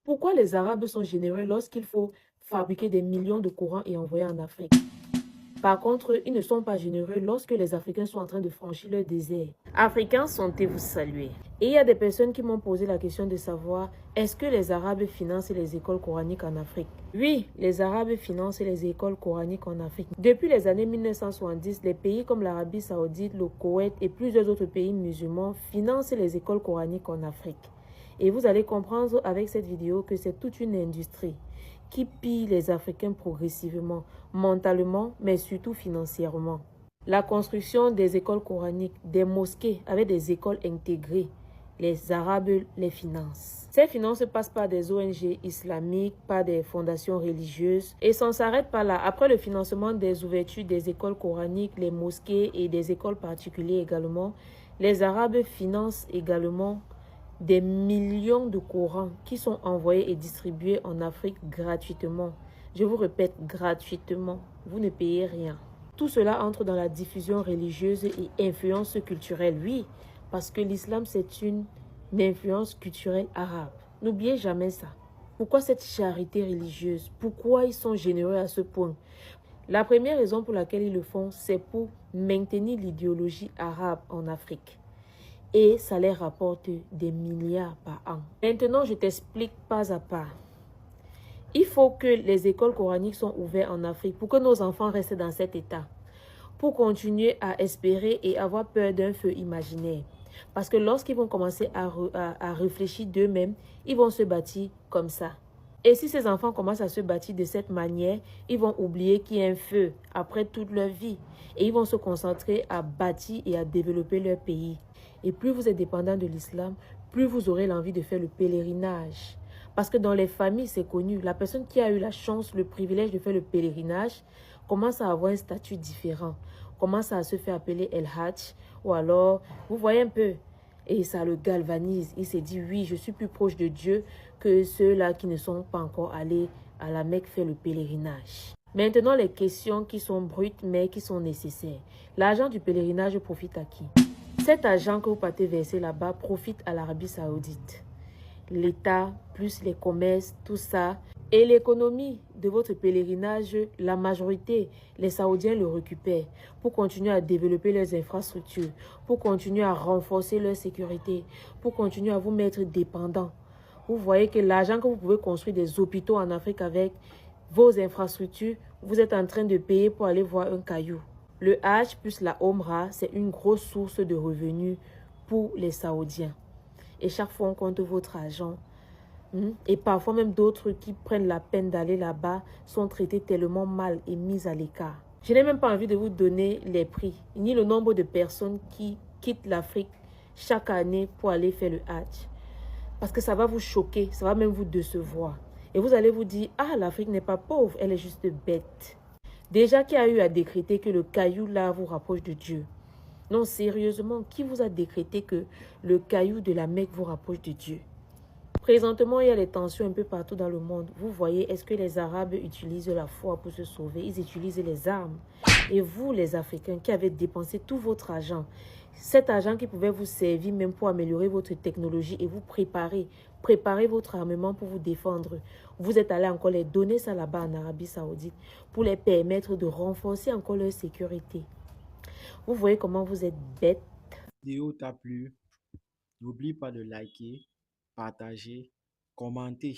Pourquoi les Arabes sont généreux lorsqu'il faut fabriquer des millions de Corans et envoyer en Afrique? Par contre, ils ne sont pas généreux lorsque les Africains sont en train de franchir le désert. Africains, sentez-vous saluer. Et il y a des personnes qui m'ont posé la question de savoir, est-ce que les Arabes financent les écoles coraniques en Afrique? Oui, les Arabes financent les écoles coraniques en Afrique. Depuis les années 1970, les pays comme l'Arabie Saoudite, le Koweït et plusieurs autres pays musulmans financent les écoles coraniques en Afrique. Et vous allez comprendre avec cette vidéo que c'est toute une industrie qui pille les Africains progressivement, mentalement, mais surtout financièrement. La construction des écoles coraniques, des mosquées avec des écoles intégrées, les Arabes les financent. Ces finances passent par des ONG islamiques, par des fondations religieuses et ça ne s'arrête pas là. Après le financement des ouvertures des écoles coraniques, les mosquées et des écoles particulières également, les Arabes financent également des millions de Corans qui sont envoyés et distribués en Afrique gratuitement. Je vous répète, gratuitement. Vous ne payez rien. Tout cela entre dans la diffusion religieuse et influence culturelle, oui, parce que l'islam, c'est une influence culturelle arabe. N'oubliez jamais ça. Pourquoi cette charité religieuse? Pourquoi ils sont généreux à ce point? La première raison pour laquelle ils le font, c'est pour maintenir l'idéologie arabe en Afrique. Et ça les rapporte des milliards par an. Maintenant, je t'explique pas à pas. Il faut que les écoles coraniques soient ouvertes en Afrique pour que nos enfants restent dans cet état. Pour continuer à espérer et avoir peur d'un feu imaginaire. Parce que lorsqu'ils vont commencer à réfléchir d'eux-mêmes, ils vont se bâtir comme ça. Et si ces enfants commencent à se bâtir de cette manière, ils vont oublier qu'il y a un feu après toute leur vie. Et ils vont se concentrer à bâtir et à développer leur pays. Et plus vous êtes dépendant de l'islam, plus vous aurez l'envie de faire le pèlerinage. Parce que dans les familles, c'est connu, la personne qui a eu la chance, le privilège de faire le pèlerinage, commence à avoir un statut différent, commence à se faire appeler El Hajj, ou alors, vous voyez un peu, et ça le galvanise. Il s'est dit, oui, je suis plus proche de Dieu que ceux-là qui ne sont pas encore allés à la Mecque faire le pèlerinage. Maintenant, les questions qui sont brutes, mais qui sont nécessaires. L'argent du pèlerinage profite à qui? Cet argent que vous partez verser là-bas profite à l'Arabie Saoudite. L'État, plus les commerces, tout ça. Et l'économie de votre pèlerinage, la majorité, les Saoudiens le récupèrent pour continuer à développer leurs infrastructures, pour continuer à renforcer leur sécurité, pour continuer à vous mettre dépendants. Vous voyez que l'argent que vous pouvez construire des hôpitaux en Afrique avec vos infrastructures, vous êtes en train de payer pour aller voir un caillou. Le Hajj plus la Omra, c'est une grosse source de revenus pour les Saoudiens. Et chaque fois, on compte votre argent. Et parfois, même d'autres qui prennent la peine d'aller là-bas sont traités tellement mal et mis à l'écart. Je n'ai même pas envie de vous donner les prix, ni le nombre de personnes qui quittent l'Afrique chaque année pour aller faire le Hajj. Parce que ça va vous choquer, ça va même vous décevoir. Et vous allez vous dire, ah, l'Afrique n'est pas pauvre, elle est juste bête. Déjà, qui a eu à décréter que le caillou là vous rapproche de Dieu? Non, sérieusement, qui vous a décrété que le caillou de la Mecque vous rapproche de Dieu? Présentement, il y a des tensions un peu partout dans le monde. Vous voyez, est-ce que les Arabes utilisent la foi pour se sauver? Ils utilisent les armes. Et vous, les Africains, qui avez dépensé tout votre argent, cet argent qui pouvait vous servir même pour améliorer votre technologie et vous préparer votre armement pour vous défendre. Vous êtes allé encore les donner ça là-bas en Arabie Saoudite pour les permettre de renforcer encore leur sécurité. Vous voyez comment vous êtes bêtes. Vidéo t'a plu, n'oublie pas de liker, partager, commenter.